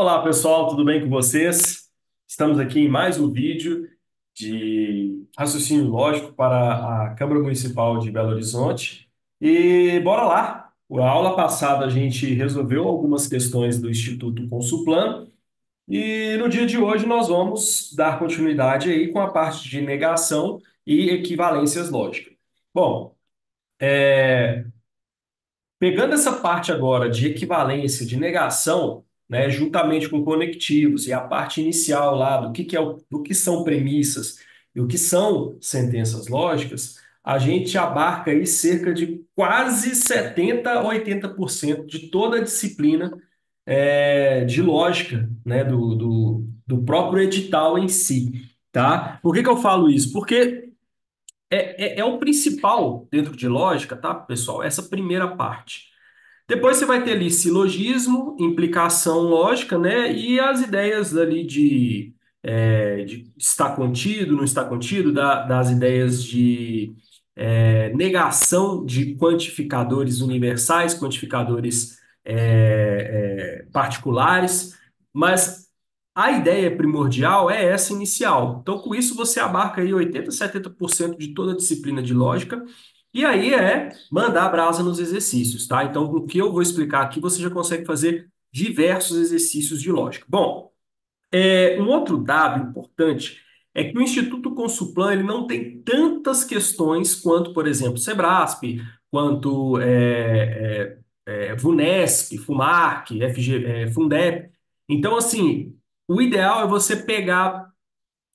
Olá pessoal, tudo bem com vocês? Estamos aqui em mais um vídeo de raciocínio lógico para a Câmara Municipal de Belo Horizonte. E bora lá! Na aula passada a gente resolveu algumas questões do Instituto Consulplan e no dia de hoje nós vamos dar continuidade aí com a parte de negação e equivalências lógicas. Bom, pegando essa parte agora de equivalência, de negação, né, juntamente com conectivos e a parte inicial lá do que são premissas e o que são sentenças lógicas, a gente abarca aí cerca de quase 70 a 80% de toda a disciplina de lógica, né, do próprio edital em si, tá? Por que que eu falo isso? Porque é o principal dentro de lógica, tá, pessoal? Essa primeira parte. Depois você vai ter ali silogismo, implicação lógica, né? E as ideias ali de está contido, não está contido, das ideias de negação de quantificadores universais, quantificadores particulares, mas a ideia primordial é essa inicial. Então, com isso, você abarca aí 80, 70% de toda a disciplina de lógica. E aí mandar brasa nos exercícios, tá? Então, com o que eu vou explicar aqui, você já consegue fazer diversos exercícios de lógica. Bom, um outro dado importante é que o Instituto Consulplan ele não tem tantas questões quanto, por exemplo, Sebrasp, quanto VUNESP, FUMARC, Fundep. Então, assim, o ideal é você pegar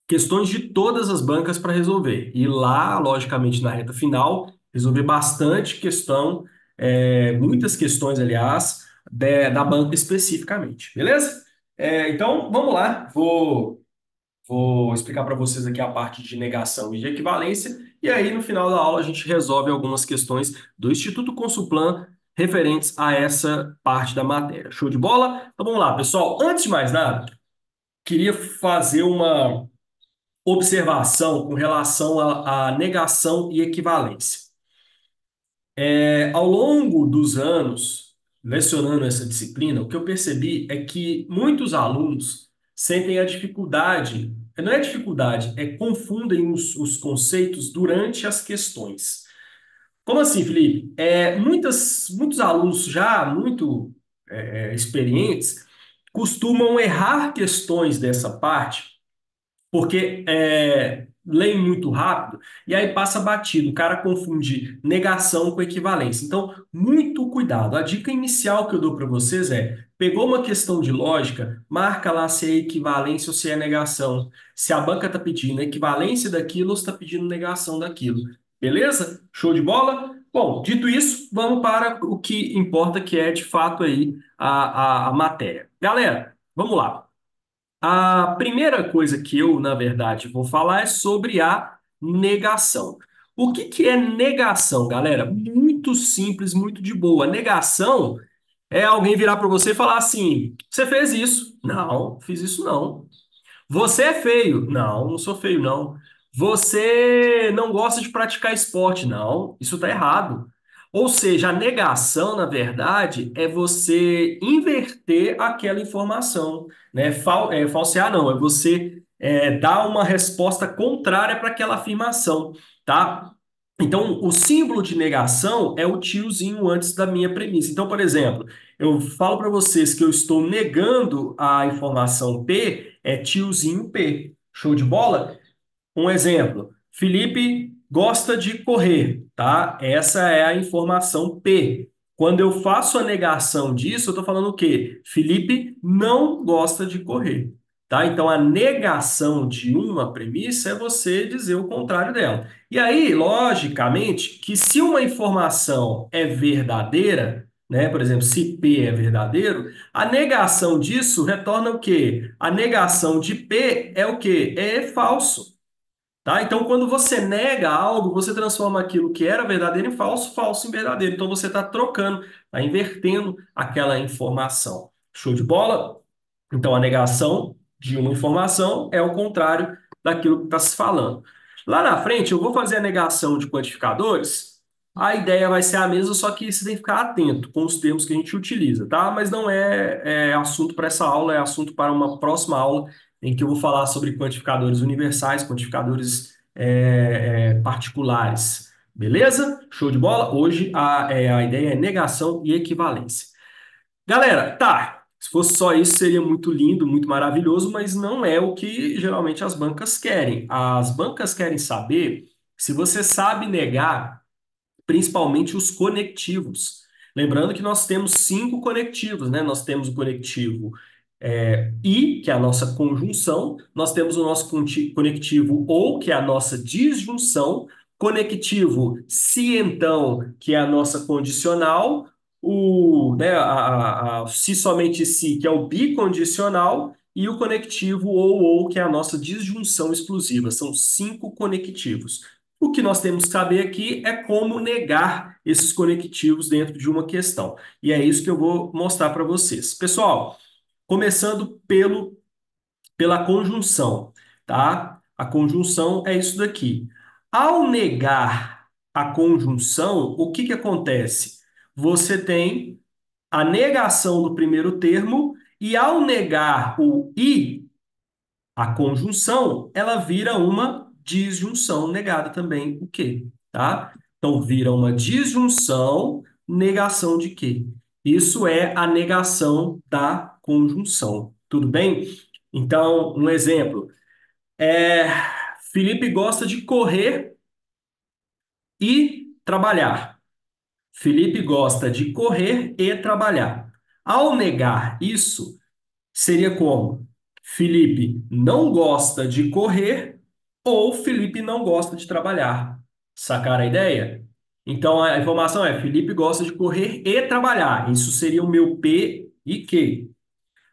questões de todas as bancas para resolver. E lá, logicamente, na reta final, resolver bastante questão, muitas questões, aliás, da banca especificamente, beleza? Então, vamos lá. Vou explicar para vocês aqui a parte de negação e de equivalência, e aí no final da aula a gente resolve algumas questões do Instituto Consulplan referentes a essa parte da matéria. Show de bola? Então vamos lá, pessoal. Antes de mais nada, queria fazer uma observação com relação à negação e equivalência. Ao longo dos anos, lecionando essa disciplina, o que eu percebi é que muitos alunos sentem a dificuldade, não é dificuldade, confundem os conceitos durante as questões. Como assim, Felipe? Muitos alunos já muito experientes costumam errar questões dessa parte porque leem muito rápido e aí passa batido. O cara confunde negação com equivalência. Então, muito cuidado. A dica inicial que eu dou para vocês pegou uma questão de lógica, marca lá se é equivalência ou se é negação. Se a banca está pedindo equivalência daquilo ou está pedindo negação daquilo. Beleza? Show de bola? Bom, dito isso, vamos para o que importa, que é de fato aí a matéria. Galera, vamos lá. A primeira coisa que eu, na verdade, vou falar é sobre a negação. O que que é negação, galera? Muito simples, muito de boa. Negação é alguém virar para você e falar assim: você fez isso? Não, fiz isso não. Você é feio? Não, não sou feio, não. Você não gosta de praticar esporte? Não, isso está errado. Ou seja, a negação, na verdade, é você inverter aquela informação, né? Falsear não, é você dar uma resposta contrária para aquela afirmação, tá? Então, o símbolo de negação é o tiozinho antes da minha premissa. Então, por exemplo, eu falo para vocês que eu estou negando a informação P, é tiozinho P. Show de bola? Um exemplo: Felipe gosta de correr, tá? Essa é a informação P. Quando eu faço a negação disso, eu estou falando o quê? Felipe não gosta de correr, tá? Então a negação de uma premissa é você dizer o contrário dela. E aí, logicamente, que se uma informação é verdadeira, né? Por exemplo, se P é verdadeiro, a negação disso retorna o quê? A negação de P é o quê? É falso. Tá? Então, quando você nega algo, você transforma aquilo que era verdadeiro em falso, falso em verdadeiro. Então, você está trocando, está invertendo aquela informação. Show de bola? Então, a negação de uma informação é o contrário daquilo que está se falando. Lá na frente, eu vou fazer a negação de quantificadores. A ideia vai ser a mesma, só que você tem que ficar atento com os termos que a gente utiliza, tá? Mas não é assunto para essa aula, é assunto para uma próxima aula em que eu vou falar sobre quantificadores universais, quantificadores particulares. Beleza? Show de bola? Hoje a ideia é negação e equivalência. Galera, tá. Se fosse só isso, seria muito lindo, muito maravilhoso, mas não é o que geralmente as bancas querem. As bancas querem saber se você sabe negar principalmente os conectivos. Lembrando que nós temos cinco conectivos, né? Nós temos o conectivo I, que é a nossa conjunção, nós temos o nosso conectivo OU, que é a nossa disjunção, conectivo SI, então, que é a nossa condicional, se somente SI, que é o bicondicional, e o conectivo OU, que é a nossa disjunção exclusiva. São cinco conectivos. O que nós temos que saber aqui é como negar esses conectivos dentro de uma questão. E é isso que eu vou mostrar para vocês. Pessoal, começando pela conjunção, tá? A conjunção é isso daqui. Ao negar a conjunção, o que que acontece? Você tem a negação do primeiro termo e ao negar o i, a conjunção, ela vira uma disjunção negada também, o quê? Tá? Então, vira uma disjunção, negação de quê? Isso é a negação da conjunção. Tudo bem? Então, um exemplo. É, Felipe gosta de correr e trabalhar. Felipe gosta de correr e trabalhar. Ao negar isso, seria como? Felipe não gosta de correr ou Felipe não gosta de trabalhar. Sacar a ideia? Então a informação é: Felipe gosta de correr e trabalhar. Isso seria o meu P e Q.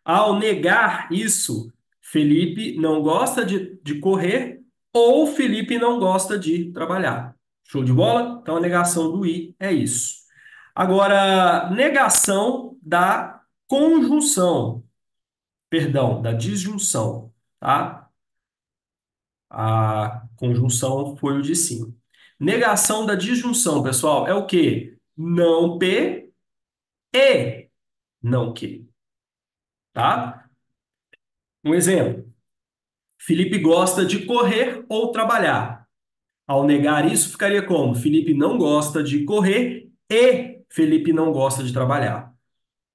Ao negar isso, Felipe não gosta de correr ou Felipe não gosta de trabalhar. Show de bola? Então a negação do I é isso. Agora, negação da conjunção, perdão, da disjunção, tá? A conjunção foi o de cima. Negação da disjunção, pessoal, é o quê? Não P e não Q, tá? Um exemplo. Felipe gosta de correr ou trabalhar. Ao negar isso, ficaria como? Felipe não gosta de correr e Felipe não gosta de trabalhar.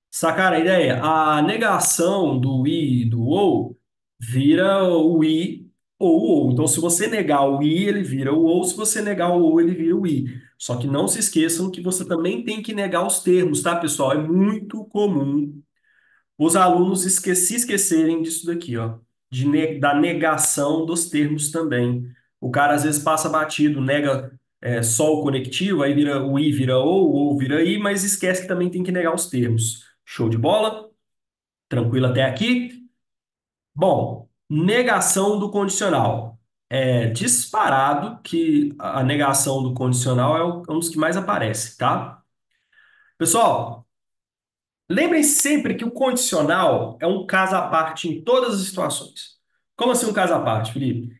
Sacaram a ideia? A negação do i e do ou vira o i ou o ou. Então, se você negar o i, ele vira o ou. Se você negar o ou, ele vira o i. Só que não se esqueçam que você também tem que negar os termos, tá, pessoal? É muito comum os alunos se esquecerem disso daqui, ó, da negação dos termos também. O cara às vezes passa batido, nega só o conectivo, aí vira o i vira ou vira i, mas esquece que também tem que negar os termos. Show de bola? Tranquilo até aqui? Bom, negação do condicional. É disparado que a negação do condicional é um dos que mais aparece, tá? Pessoal, lembrem sempre que o condicional é um caso à parte em todas as situações. Como assim um caso à parte, Felipe?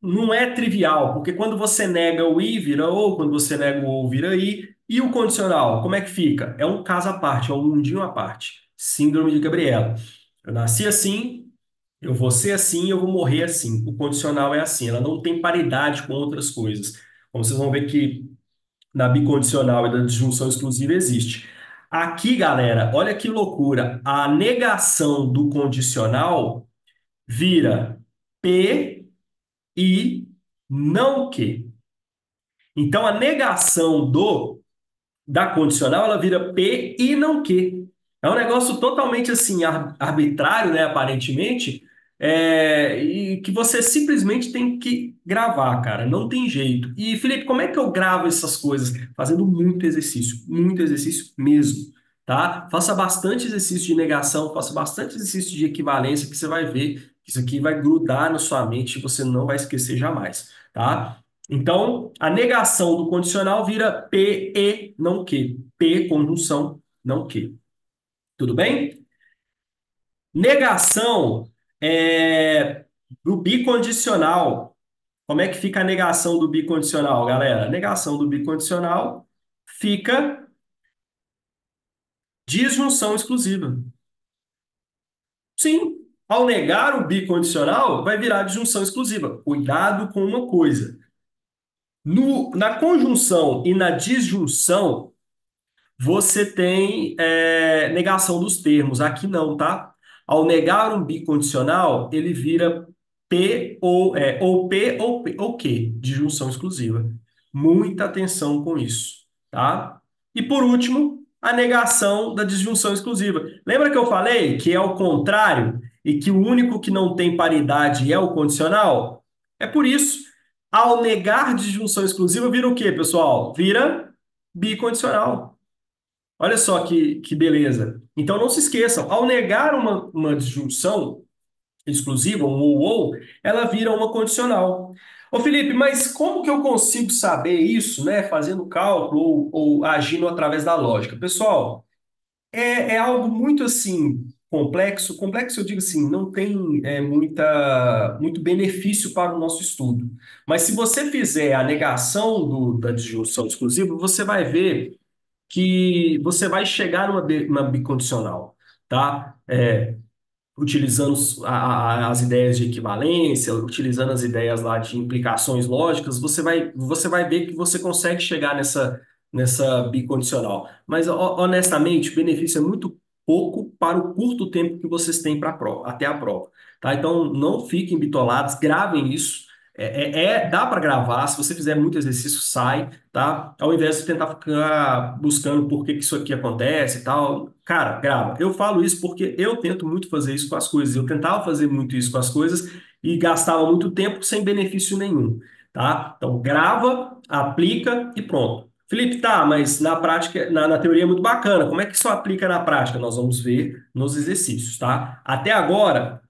Não é trivial, porque quando você nega o i, vira ou, quando você nega o ou, vira i. E o condicional, como é que fica? É um caso à parte, é um mundinho à parte. Síndrome de Gabriela. Eu nasci assim, eu vou ser assim, eu vou morrer assim. O condicional é assim, ela não tem paridade com outras coisas. Como vocês vão ver que na bicondicional e da disjunção exclusiva existe. Aqui, galera, olha que loucura. A negação do condicional vira P e não que. Então, a negação da condicional, ela vira P e não que. É um negócio totalmente assim arbitrário, né, aparentemente, e que você simplesmente tem que gravar, cara. Não tem jeito. E, Felipe, como é que eu gravo essas coisas? Fazendo muito exercício mesmo, tá? Faça bastante exercício de negação, faça bastante exercício de equivalência, que você vai ver que isso aqui vai grudar na sua mente e você não vai esquecer jamais, tá? Então, a negação do condicional vira P e não que. P, conjunção, não que. Tudo bem? Negação do bicondicional. Como é que fica a negação do bicondicional, galera? A negação do bicondicional fica disjunção exclusiva. Sim, ao negar o bicondicional, vai virar disjunção exclusiva. Cuidado com uma coisa. Na conjunção e na disjunção, você tem negação dos termos. Aqui não, tá? Ao negar um bicondicional, ele vira P ou P ou Q, de junção exclusiva. Muita atenção com isso, tá? E por último, a negação da disjunção exclusiva. Lembra que eu falei que é o contrário e que o único que não tem paridade é o condicional? É por isso. Ao negar disjunção exclusiva, vira o quê, pessoal? Vira bicondicional. Olha só que beleza. Então não se esqueçam, ao negar uma disjunção exclusiva, um ou, ela vira uma condicional. Ô Felipe, mas como que eu consigo saber isso, né? Fazendo cálculo ou agindo através da lógica? Pessoal, é algo muito assim complexo. Complexo, eu digo assim, não tem muito benefício para o nosso estudo. Mas se você fizer a negação da disjunção exclusiva, você vai ver que você vai chegar uma bicondicional, tá? Utilizando as ideias de equivalência, utilizando as ideias lá de implicações lógicas, você vai ver que você consegue chegar nessa bicondicional. Mas, honestamente, o benefício é muito pouco para o curto tempo que vocês têm para a prova, até a prova. Tá? Então, não fiquem bitolados, gravem isso. Dá para gravar, se você fizer muito exercício, sai, tá? Ao invés de tentar ficar buscando por que que isso aqui acontece e tal. Cara, grava. Eu falo isso porque eu tento muito fazer isso com as coisas. Eu tentava fazer muito isso com as coisas e gastava muito tempo sem benefício nenhum, tá? Então, grava, aplica e pronto. Felipe, tá, mas na prática, na teoria é muito bacana. Como é que isso aplica na prática? Nós vamos ver nos exercícios, tá? Até agora,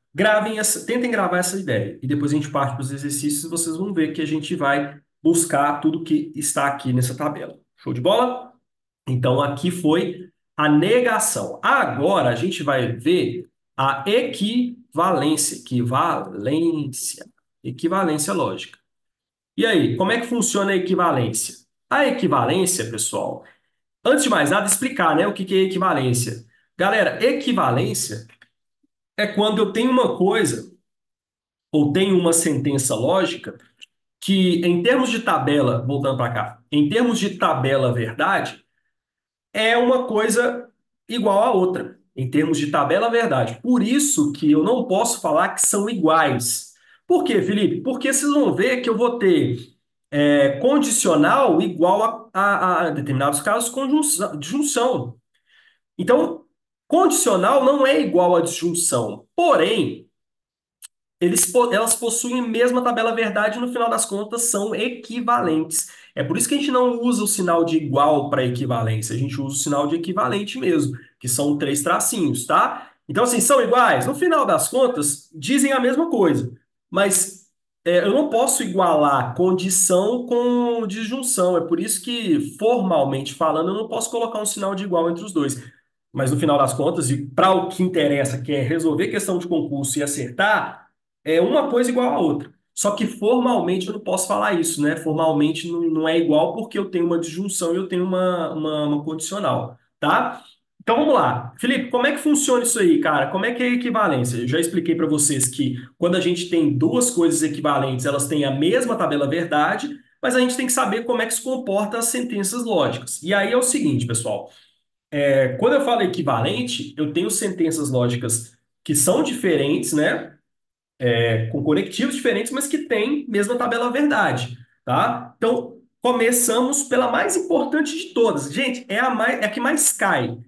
tentem gravar essa ideia. E depois a gente parte para os exercícios e vocês vão ver que a gente vai buscar tudo que está aqui nessa tabela. Show de bola? Então, aqui foi a negação. Agora, a gente vai ver a equivalência. Equivalência lógica. E aí, como é que funciona a equivalência? A equivalência, pessoal, antes de mais nada, explicar, né, o que que é equivalência. Galera, equivalência é quando eu tenho uma coisa ou tenho uma sentença lógica que, em termos de tabela, voltando para cá, em termos de tabela verdade, é uma coisa igual à outra, em termos de tabela verdade. Por isso que eu não posso falar que são iguais. Por quê, Felipe? Porque vocês vão ver que eu vou ter condicional igual em determinados casos, disjunção. Então, condicional não é igual a disjunção. Porém, elas possuem a mesma tabela verdade e, no final das contas, são equivalentes. É por isso que a gente não usa o sinal de igual para equivalência, a gente usa o sinal de equivalente mesmo, que são três tracinhos, tá? Então, assim, são iguais? No final das contas, dizem a mesma coisa, mas eu não posso igualar condição com disjunção. É por isso que, formalmente falando, eu não posso colocar um sinal de igual entre os dois. Mas no final das contas, e para o que interessa, que é resolver questão de concurso e acertar, é uma coisa igual a outra. Só que formalmente eu não posso falar isso, né? Formalmente não é igual porque eu tenho uma disjunção e eu tenho uma condicional, tá? Então vamos lá. Felipe, como é que funciona isso aí, cara? Como é que é a equivalência? Eu já expliquei para vocês que quando a gente tem duas coisas equivalentes, elas têm a mesma tabela verdade, mas a gente tem que saber como é que se comporta as sentenças lógicas. E aí é o seguinte, pessoal. Quando eu falo equivalente, eu tenho sentenças lógicas que são diferentes, né? Com conectivos diferentes, mas que têm mesma tabela verdade, tá? Então, começamos pela mais importante de todas. Gente, é a que mais cai.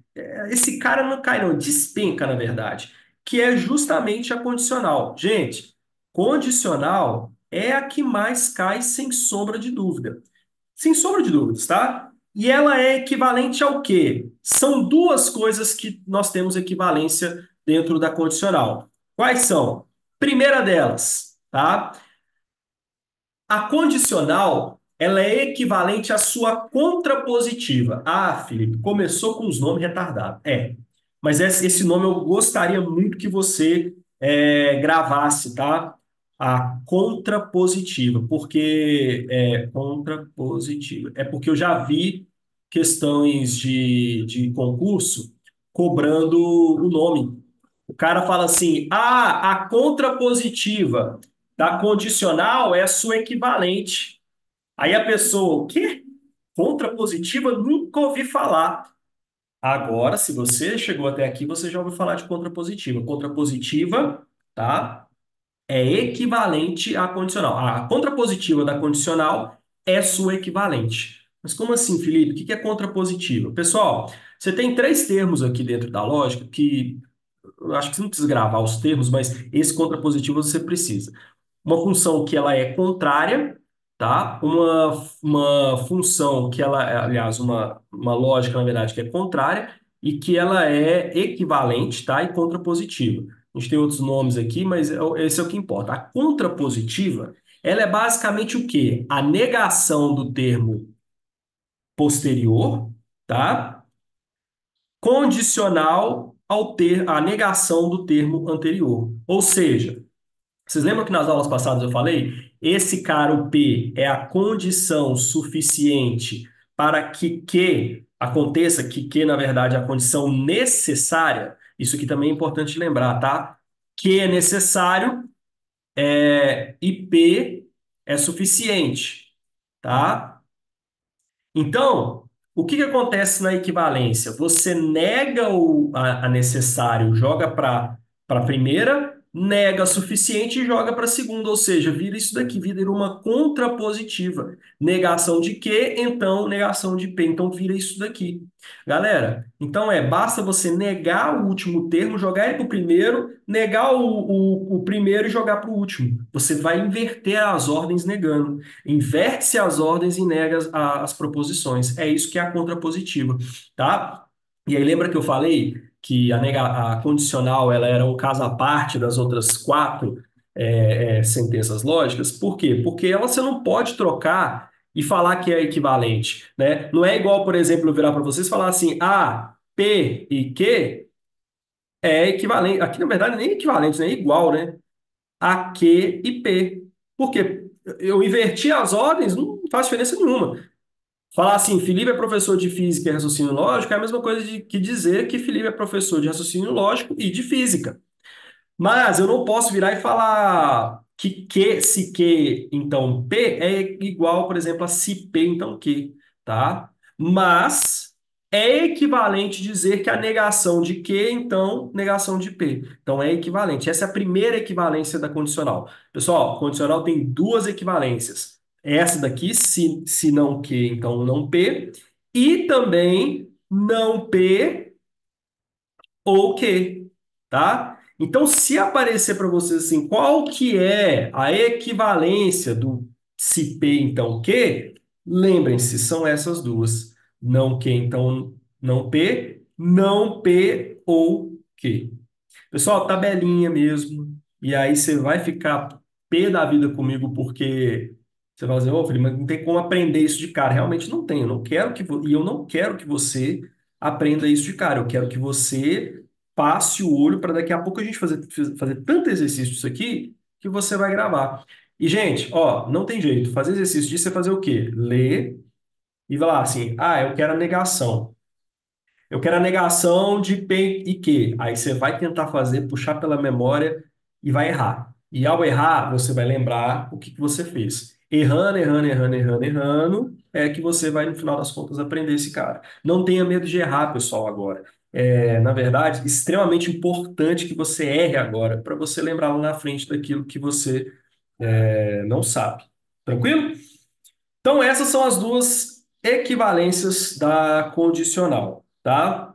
Esse cara não cai, não, despenca, na verdade, que é justamente a condicional. Gente, condicional é a que mais cai, sem sombra de dúvida. Sem sombra de dúvidas, tá? E ela é equivalente ao quê? São duas coisas que nós temos equivalência dentro da condicional. Quais são? Primeira delas, tá? A condicional, ela é equivalente à sua contrapositiva. Ah, Felipe, começou com os nomes retardados. Mas esse nome eu gostaria muito que você gravasse, tá? A contrapositiva, porque é contrapositiva. É porque eu já vi questões de concurso cobrando o nome. O cara fala assim: ah, a contrapositiva da condicional é a sua equivalente. Aí a pessoa, o quê? Contrapositiva? Nunca ouvi falar. Agora, se você chegou até aqui, você já ouviu falar de contrapositiva. Contrapositiva, tá? É equivalente à condicional. A contrapositiva da condicional é sua equivalente. Mas como assim, Felipe? O que é contrapositiva? Pessoal, você tem três termos aqui dentro da lógica que eu acho que você não precisa gravar os termos, mas esse contrapositivo você precisa. Uma função que ela é contrária, tá? Uma função que ela, aliás, uma lógica, na verdade, que é contrária e que ela é equivalente, tá? E contrapositiva. A gente tem outros nomes aqui, mas esse é o que importa. A contrapositiva, ela é basicamente o quê? A negação do termo posterior, tá? Condicional ao ter a negação do termo anterior. Ou seja, vocês lembram que nas aulas passadas eu falei? Esse cara, o P, é a condição suficiente para que aconteça, que na verdade é a condição necessária. Isso aqui também é importante lembrar, tá? Que é necessário e P é suficiente, tá? Então, o que que acontece na equivalência? Você nega a necessário, joga para a primeira, nega suficiente e joga para a segunda, ou seja, vira isso daqui, vira uma contrapositiva. Negação de Q, então negação de P, então vira isso daqui. Galera, então basta você negar o último termo, jogar ele para o primeiro, negar o primeiro e jogar para o último. Você vai inverter as ordens negando. Inverte-se as ordens e nega as proposições. É isso que é a contrapositiva, tá? E aí lembra que eu falei que a condicional ela era um caso à parte das outras quatro sentenças lógicas? Por quê? Porque ela você não pode trocar e falar que é equivalente, né? Não é igual, por exemplo, eu virar para vocês e falar assim, A, P e Q é equivalente. Aqui, na verdade, nem equivalente, né? É igual, né? A Q e P. Por quê? Eu inverti as ordens, não faz diferença nenhuma. Falar assim, Felipe é professor de física e raciocínio lógico é a mesma coisa que dizer que Felipe é professor de raciocínio lógico e de física. Mas eu não posso virar e falar que se Q, então P é igual, por exemplo, a se P, então Q, tá? Mas é equivalente dizer que a negação de Q, então negação de P. Então é equivalente. Essa é a primeira equivalência da condicional. Pessoal, condicional tem duas equivalências. Essa daqui, se não Q, então não P. E também não P ou Q, tá? Então, se aparecer para vocês assim, qual que é a equivalência do se P, então Q, lembrem-se, são essas duas. Não Q, então não P, não P ou Q. Pessoal, tabelinha mesmo. E aí você vai ficar pé da vida comigo porque você vai dizer, ô, Felipe, mas não tem como aprender isso de cara. Realmente não tem. Eu não quero e eu não quero que você aprenda isso de cara. Eu quero que você passe o olho para daqui a pouco a gente fazer tanto exercício disso aqui que você vai gravar. E, gente, ó, não tem jeito. Fazer exercício disso é fazer o quê? Ler e vai lá assim, ah, eu quero a negação. Eu quero a negação de P e Q. Aí você vai tentar fazer, puxar pela memória e vai errar. E ao errar, você vai lembrar o que que você fez. Errando, errando, errando, errando, errando, é que você vai, no final das contas, aprender esse cara. Não tenha medo de errar, pessoal, agora. Na verdade, extremamente importante que você erre agora, para você lembrar lá na frente daquilo que você não sabe. Tranquilo? Então, essas são as duas equivalências da condicional, tá?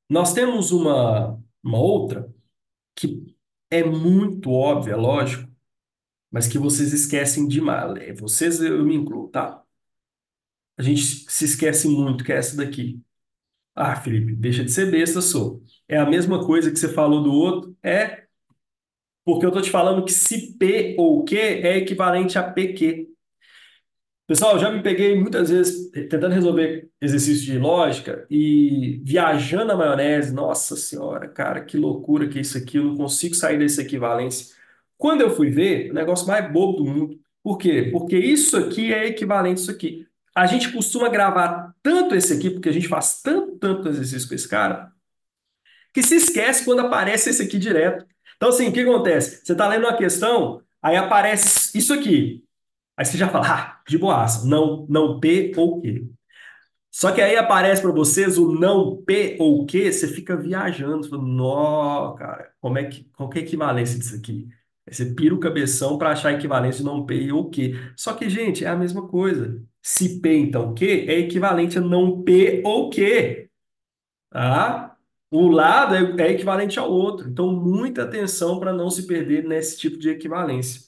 Nós temos uma outra que é muito óbvia, lógico, mas que vocês esquecem demais. Vocês, eu me incluo, tá? A gente se esquece muito, que é essa daqui. Ah, Felipe, deixa de ser besta, sou. É a mesma coisa que você falou do outro? É, porque eu tô te falando que se P ou Q é equivalente a PQ. Pessoal, eu já me peguei muitas vezes tentando resolver exercício de lógica e viajando na maionese. Nossa senhora, cara, que loucura que é isso aqui. Eu não consigo sair dessa equivalência. Quando eu fui ver, o negócio mais bobo do mundo. Por quê? Porque isso aqui é equivalente a isso aqui. A gente costuma gravar tanto esse aqui, porque a gente faz tanto exercício com esse cara, que se esquece quando aparece esse aqui direto. Então, assim, o que acontece? Você está lendo uma questão, aí aparece isso aqui. Aí você já fala, de boaça, não, não P ou Q. Só que aí aparece para vocês o não P ou Q, você fica viajando, você fala, nó, cara, qual que é a equivalência disso aqui? Aí você pira o cabeção para achar a equivalência de não P ou Q. Só que, gente, é a mesma coisa. Se P, então Q, é equivalente a não P ou Q. Tá? O lado é equivalente ao outro. Então, muita atenção para não se perder nesse tipo de equivalência.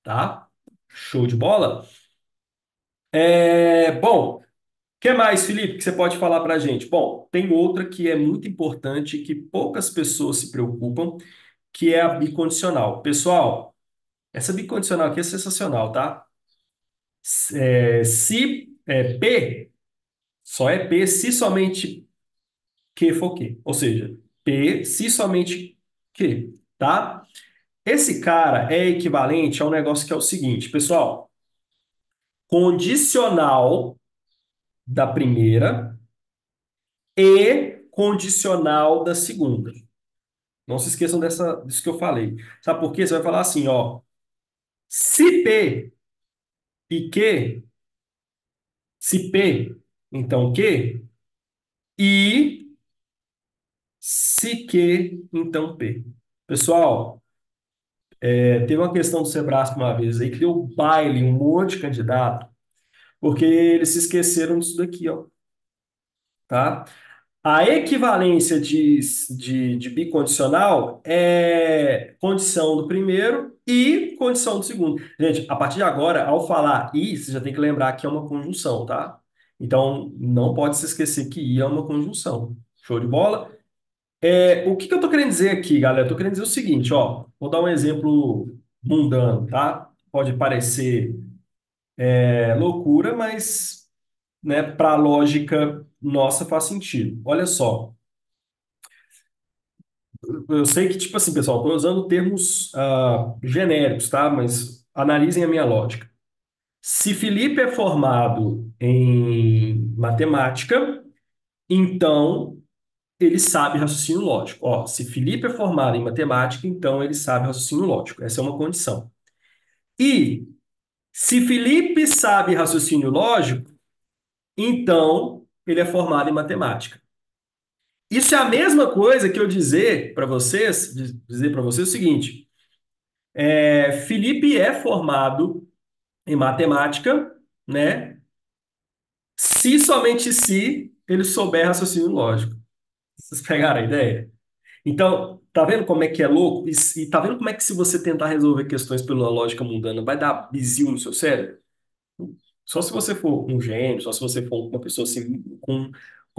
Tá? Show de bola? Bom, o que mais, Felipe, que você pode falar para a gente? Bom, tem outra que é muito importante, que poucas pessoas se preocupam, que é a bicondicional. Pessoal, essa bicondicional aqui é sensacional, tá? Se P, só é P se somente Q for Q. Ou seja, P se somente Q, tá? Esse cara é equivalente a um negócio que é o seguinte, pessoal: condicional da primeira e condicional da segunda. Não se esqueçam disso que eu falei. Sabe por quê? Você vai falar assim, ó. Se P e Q, se P, então Q, e se Q, então P. Pessoal, teve uma questão do Sebrasco uma vez aí que deu baile em um monte de candidato, porque eles se esqueceram disso daqui, ó. Tá? A equivalência de bicondicional é condição do primeiro e condição do segundo. Gente, a partir de agora, ao falar i, você já tem que lembrar que é uma conjunção, tá? Então, não pode se esquecer que i é uma conjunção. Show de bola? O que que eu tô querendo dizer aqui, galera? Eu tô querendo dizer o seguinte, ó. Vou dar um exemplo mundano, tá? Pode parecer loucura, mas, né, para a lógica nossa faz sentido. Olha só. Eu sei que, tipo assim, pessoal, estou usando termos genéricos, tá? Mas analisem a minha lógica. Se Felipe é formado em matemática, então ele sabe raciocínio lógico. Ó, se Felipe é formado em matemática, então ele sabe raciocínio lógico. Essa é uma condição. E se Felipe sabe raciocínio lógico, então ele é formado em matemática. Isso é a mesma coisa que eu dizer para vocês o seguinte. Felipe é formado em matemática, né? Se somente se ele souber raciocínio lógico. Vocês pegaram a ideia? Então, tá vendo como é que é louco? E tá vendo como é que se você tentar resolver questões pela lógica mundana, vai dar bizil no seu cérebro? Só se você for um gênio, só se você for uma pessoa assim, com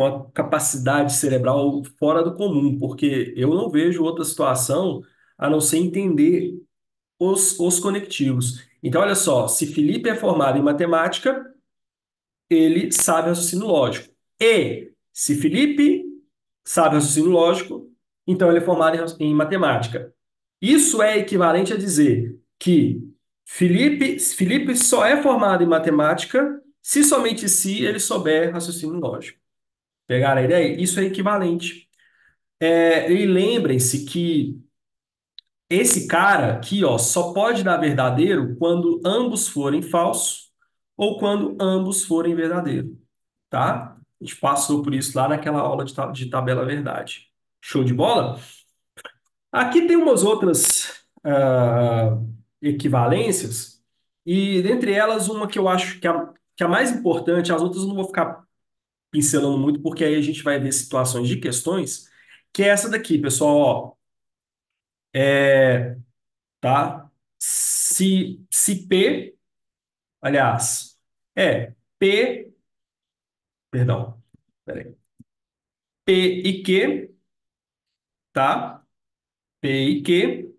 a capacidade cerebral fora do comum, porque eu não vejo outra situação a não ser entender os conectivos. Então, olha só, se Felipe é formado em matemática, ele sabe raciocínio lógico. E se Felipe sabe raciocínio lógico, então ele é formado em matemática. Isso é equivalente a dizer que Felipe só é formado em matemática se somente se ele souber raciocínio lógico. Pegaram a ideia? Isso é equivalente. E lembrem-se que esse cara aqui, ó, só pode dar verdadeiro quando ambos forem falsos ou quando ambos forem verdadeiro, tá? A gente passou por isso lá naquela aula de tabela verdade. Show de bola? Aqui tem umas outras equivalências e dentre elas uma que eu acho que é a mais importante, as outras eu não vou ficar pincelando muito porque aí a gente vai ver situações de questões, que é essa daqui, pessoal, ó, tá? Se P, aliás, P, perdão, peraí, P e Q, tá? P e Q,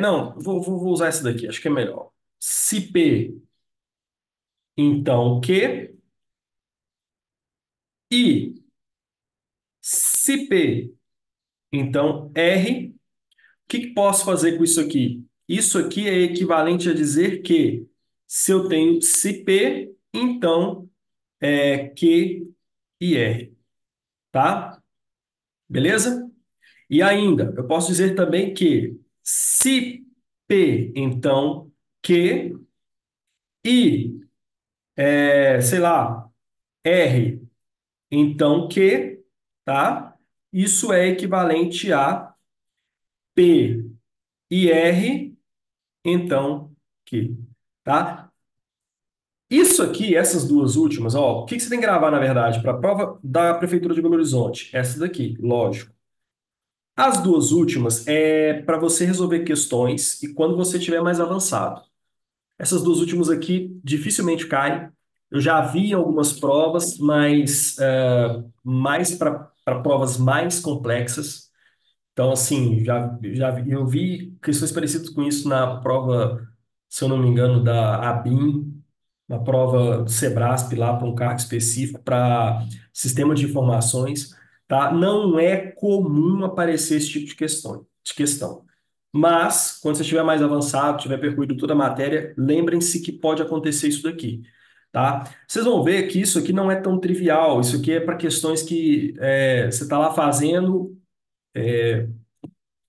não, vou usar essa daqui, acho que é melhor. Se P, então Q, e se P, então R, que posso fazer com isso aqui? Isso aqui é equivalente a dizer que se eu tenho se P, então é Q e R, tá? Beleza? E ainda, eu posso dizer também que se P, então Q, e, sei lá, R, então Q, tá? Isso é equivalente a P e R, então Q, tá? Isso aqui, essas duas últimas, ó, o que que você tem que gravar, na verdade, para a prova da Prefeitura de Belo Horizonte? Essas daqui, lógico. As duas últimas é para você resolver questões e quando você estiver mais avançado. Essas duas últimas aqui dificilmente caem. Eu já vi em algumas provas, mas mais para provas mais complexas. Então, assim, eu vi questões parecidas com isso na prova, se eu não me engano, da ABIN, na prova do Sebrasp, lá para um cargo específico para sistema de informações, tá? Não é comum aparecer esse tipo de questão. Mas, quando você estiver mais avançado, tiver percorrido toda a matéria, lembrem-se que pode acontecer isso daqui, tá? Vocês vão ver que isso aqui não é tão trivial, isso aqui é para questões que você está lá fazendo,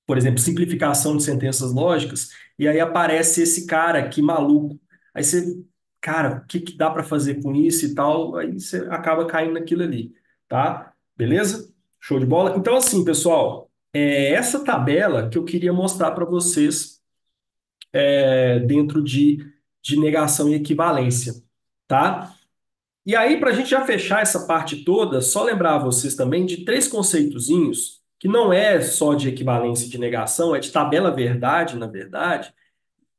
por exemplo, simplificação de sentenças lógicas, e aí aparece esse cara aqui maluco. Aí você, cara, o que que dá para fazer com isso e tal? Aí você acaba caindo naquilo ali, tá? Beleza? Show de bola? Então, assim, pessoal, essa tabela que eu queria mostrar para vocês dentro de negação e equivalência, tá? E aí, para a gente já fechar essa parte toda, só lembrar vocês também de três conceitozinhos, que não é só de equivalência e de negação, é de tabela-verdade, na verdade,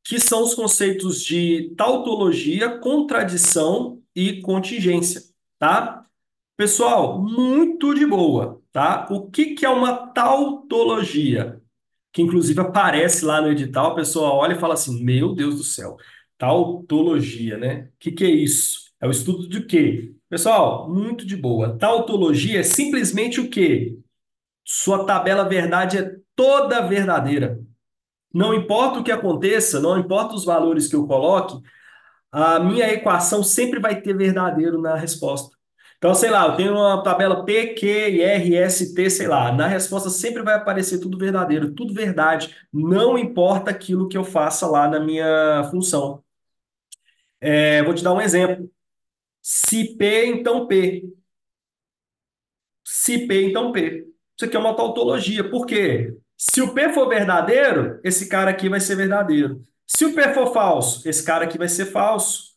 que são os conceitos de tautologia, contradição e contingência, tá? Pessoal, muito de boa, tá? O que que é uma tautologia? Que inclusive aparece lá no edital, a pessoa olha e fala assim: Meu Deus do céu, tautologia, né? O que que é isso? É o estudo de quê? Pessoal, muito de boa. Tautologia é simplesmente o quê? Sua tabela verdade é toda verdadeira. Não importa o que aconteça, não importa os valores que eu coloque, a minha equação sempre vai ter verdadeiro na resposta. Então, sei lá, eu tenho uma tabela P, Q, R, S, T, sei lá. Na resposta sempre vai aparecer tudo verdadeiro, tudo verdade. Não importa aquilo que eu faça lá na minha função. Vou te dar um exemplo. Se P, então P. Se P, então P. Isso aqui é uma tautologia. Por quê? Se o P for verdadeiro, esse cara aqui vai ser verdadeiro. Se o P for falso, esse cara aqui vai ser falso.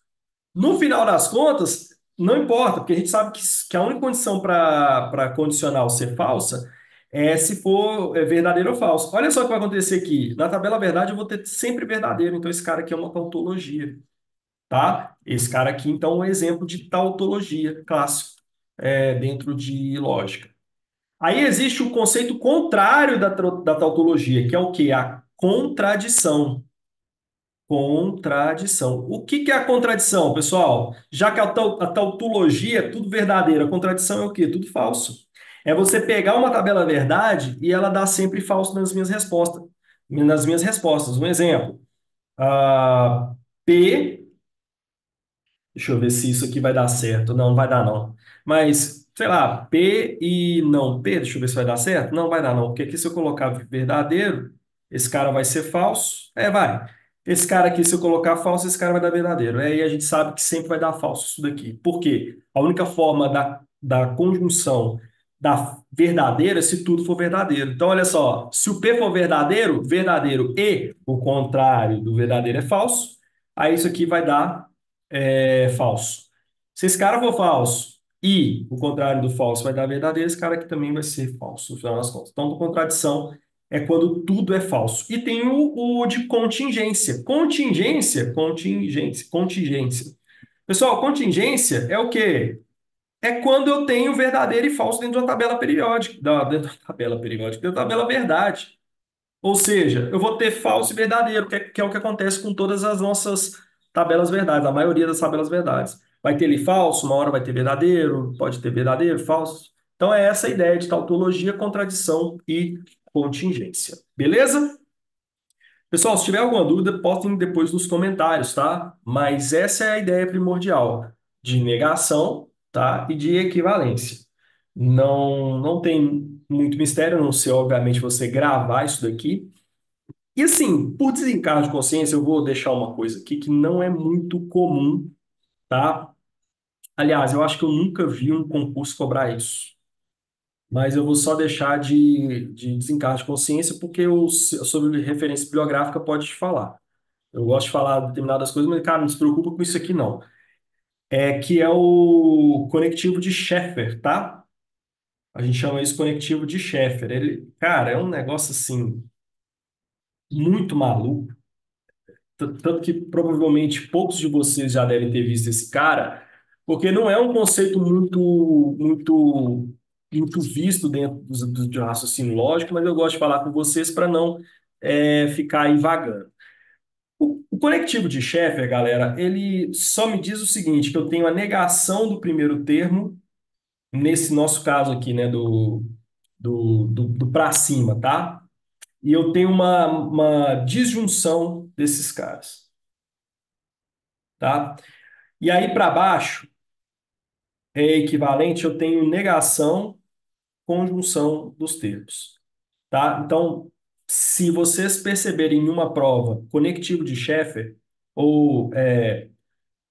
No final das contas, não importa, porque a gente sabe que a única condição para condicional ser falsa é se for verdadeiro ou falso. Olha só o que vai acontecer aqui. Na tabela verdade, eu vou ter sempre verdadeiro. Então, esse cara aqui é uma tautologia, tá? Esse cara aqui, então, é um exemplo de tautologia clássico, dentro de lógica. Aí existe o conceito contrário da tautologia, que é o quê? A contradição. Contradição. O que que é a contradição, pessoal? Já que a tautologia é tudo verdadeiro, a contradição é o quê? Tudo falso. É você pegar uma tabela verdade e ela dá sempre falso nas minhas respostas. Nas minhas respostas. Um exemplo. P. Deixa eu ver se isso aqui vai dar certo. Não, não vai dar não. Mas, sei lá, P e não P, deixa eu ver se vai dar certo. Não vai dar não, porque aqui se eu colocar verdadeiro, esse cara vai ser falso. Vai. Esse cara aqui, se eu colocar falso, esse cara vai dar verdadeiro. E a gente sabe que sempre vai dar falso isso daqui. Por quê? A única forma da conjunção da verdadeira é se tudo for verdadeiro. Então, olha só, se o P for verdadeiro, verdadeiro e o contrário do verdadeiro é falso, aí isso aqui vai dar falso. Se esse cara for falso e o contrário do falso vai dar verdadeiro, esse cara aqui também vai ser falso, no final das contas. Então, a contradição é quando tudo é falso. E tem o de contingência. Contingência. Pessoal, contingência é o quê? É quando eu tenho verdadeiro e falso dentro de uma tabela periódica. Dentro da tabela periódica, dentro da tabela verdade. Ou seja, eu vou ter falso e verdadeiro, que é o que acontece com todas as nossas tabelas verdades, a maioria das tabelas verdades. Vai ter ali falso, uma hora vai ter verdadeiro, pode ter verdadeiro, falso. Então é essa a ideia de tautologia, contradição e contingência. Beleza? Pessoal, se tiver alguma dúvida, postem depois nos comentários, tá? Mas essa é a ideia primordial de negação, tá? E de equivalência. Não tem muito mistério, a não ser, obviamente, você gravar isso daqui. E assim, por desencargo de consciência, eu vou deixar uma coisa aqui que não é muito comum, tá? Aliás, eu acho que eu nunca vi um concurso cobrar isso. Mas eu vou só deixar de desencargo de consciência porque sobre referência bibliográfica pode te falar. Eu gosto de falar determinadas coisas, mas, cara, não se preocupa com isso aqui, não. É que é o conectivo de Schaeffer, tá? A gente chama isso conectivo de Schaeffer. Ele, cara, é um negócio assim, muito maluco. Tanto que provavelmente poucos de vocês já devem ter visto esse cara, porque não é um conceito muito visto dentro do raciocínio lógico, mas eu gosto de falar com vocês para não ficar aí vagando. O conectivo de Schaeffer, galera, ele só me diz o seguinte, que eu tenho a negação do primeiro termo, nesse nosso caso aqui, né, do para cima, tá? E eu tenho uma disjunção desses caras, tá? E aí para baixo é equivalente, eu tenho negação, conjunção dos termos, tá? Então, se vocês perceberem em uma prova conectivo de Schaeffer, ou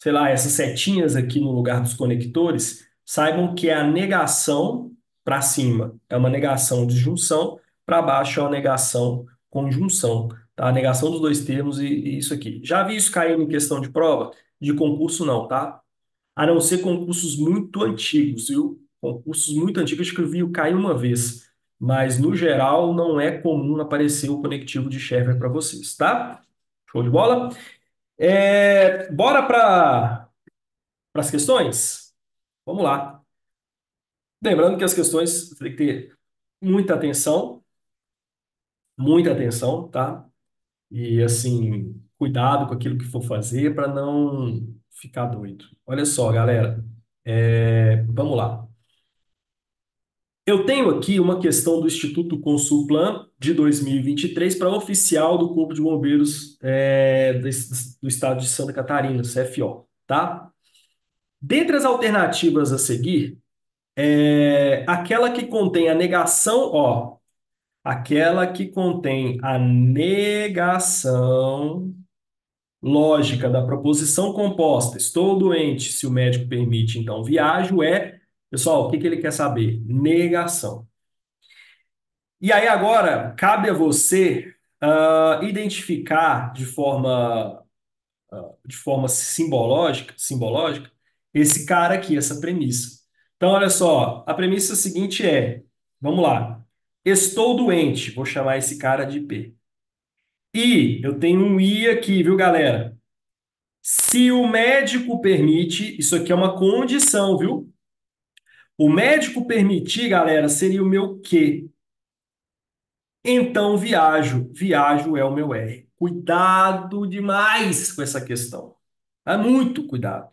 sei lá, essas setinhas aqui no lugar dos conectores, saibam que é a negação para cima é uma negação de junção, para baixo é uma negação conjunção, tá? A negação dos dois termos e isso aqui. Já vi isso caindo em questão de prova? De concurso, não, tá? A não ser concursos muito antigos, viu? Concursos muito antigos, acho que eu vi cair uma vez. Mas, no geral, não é comum aparecer o conectivo de Schaeffer para vocês, tá? Show de bola? Bora para as questões? Vamos lá. Lembrando que as questões você tem que ter muita atenção, tá? E, assim, cuidado com aquilo que for fazer para não ficar doido. Olha só, galera. Vamos lá. Eu tenho aqui uma questão do Instituto Consulplan de 2023 para oficial do Corpo de Bombeiros do Estado de Santa Catarina, CFO, tá? Dentre as alternativas a seguir, aquela que contém a negação, ó, aquela que contém a negação lógica da proposição composta, estou doente, se o médico permite, então viajo, pessoal, o que que ele quer saber? Negação. E aí agora cabe a você identificar de forma simbológica esse cara aqui, essa premissa. Então, olha só, a premissa seguinte vamos lá, estou doente, vou chamar esse cara de P. E eu tenho um I aqui, viu, galera? Se o médico permite, isso aqui é uma condição, viu? O médico permitir, galera, seria o meu Q. Então, viajo. Viajo é o meu R. Cuidado demais com essa questão. Muito cuidado.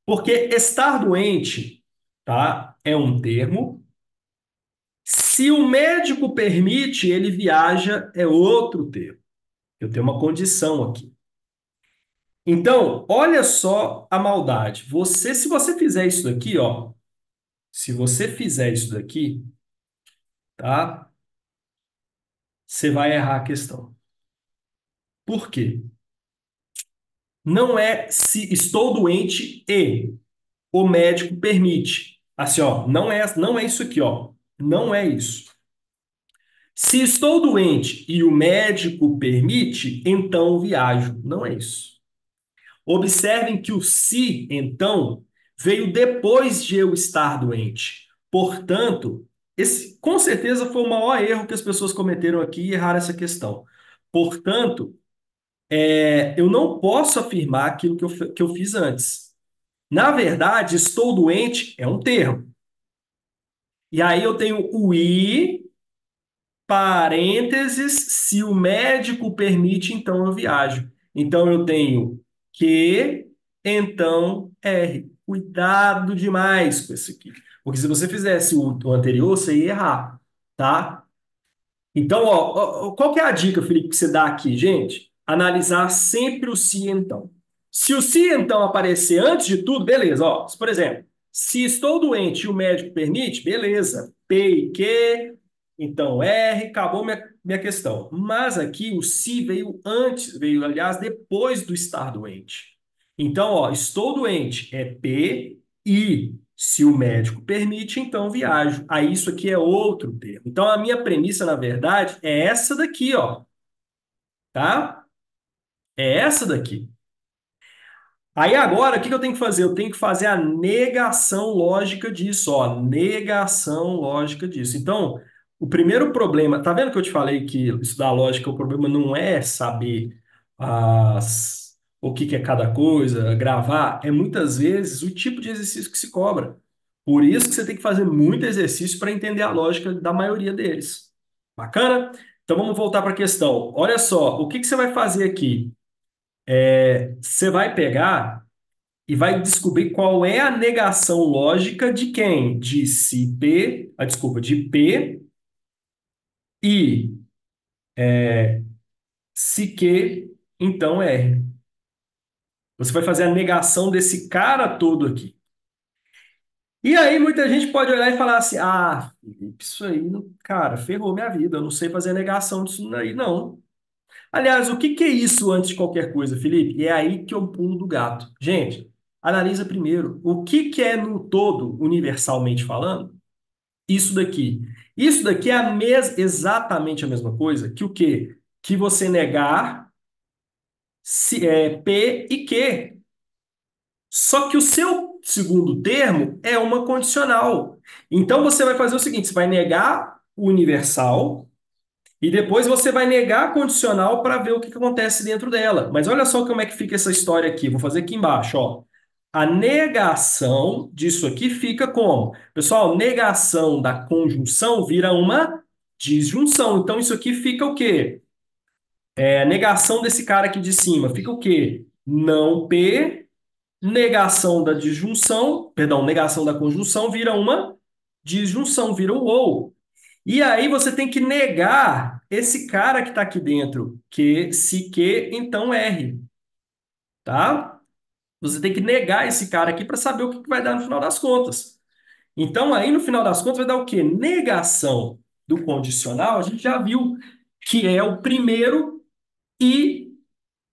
Porque estar doente, tá? É um termo. Se o médico permite, ele viaja, é outro termo. Eu tenho uma condição aqui. Então, olha só a maldade. Se você fizer isso daqui, ó, se você fizer isso daqui, tá? Você vai errar a questão. Por quê? Não é se estou doente e o médico permite. Assim, ó, não é isso aqui, ó. Não é isso. Se estou doente e o médico permite, então viajo. Não é isso. Observem que o se, então, veio depois de eu estar doente. Portanto, esse com certeza foi o maior erro que as pessoas cometeram aqui e erraram essa questão. Portanto, eu não posso afirmar aquilo que eu fiz antes. Na verdade, estou doente é um termo. E aí eu tenho o I, parênteses, se o médico permite, então eu viajo. Então eu tenho que, então R. Cuidado demais com esse aqui. Porque se você fizesse o anterior, você ia errar, tá? Então, qual que é a dica, Felipe, que você dá aqui, gente? Analisar sempre o se e então. Se o se e então aparecer antes de tudo, beleza. Ó, por exemplo, se estou doente e o médico permite, beleza. P e Q, então R, acabou minha questão. Mas aqui o se veio antes, veio, aliás, depois do estar doente. Então, ó, estou doente é P e se o médico permite, então viajo. Aí isso aqui é outro termo. Então a minha premissa, na verdade, é essa daqui, ó, tá? É essa daqui. Aí agora, o que que eu tenho que fazer? Eu tenho que fazer a negação lógica disso, ó, negação lógica disso. Então, o primeiro problema, tá vendo que eu te falei que estudar lógica, o problema não é saber o que que é cada coisa, gravar, é muitas vezes o tipo de exercício que se cobra. Por isso que você tem que fazer muito exercício para entender a lógica da maioria deles. Bacana? Então vamos voltar para a questão. Olha só, o que que você vai fazer aqui? Você vai pegar e vai descobrir qual é a negação lógica de quem? De se P, desculpa, de P e se Q, então R. Você vai fazer a negação desse cara todo aqui. E aí muita gente pode olhar e falar assim: ah, Felipe, isso aí, cara, ferrou minha vida, eu não sei fazer a negação disso aí, não. Aliás, o que que é isso antes de qualquer coisa, Felipe? E é aí que eu pulo do gato. Gente, analisa primeiro o que que é no todo, universalmente falando. Isso daqui. Isso daqui é exatamente a mesma coisa que o quê? Que você negar P e Q. Só que o seu segundo termo é uma condicional. Então você vai fazer o seguinte: você vai negar o universal e depois você vai negar a condicional para ver o que que acontece dentro dela. Mas olha só como é que fica essa história aqui. Vou fazer aqui embaixo, ó. A negação disso aqui fica como? Pessoal, negação da conjunção vira uma disjunção. Então, isso aqui fica o quê? A negação desse cara aqui de cima fica o quê? Não P, negação da disjunção, perdão, negação da conjunção vira uma disjunção, vira um ou. E aí você tem que negar esse cara que está aqui dentro, que se que, então R, tá? Você tem que negar esse cara aqui para saber o que que vai dar no final das contas. Então, aí no final das contas vai dar o quê? Negação do condicional, a gente já viu que é o primeiro e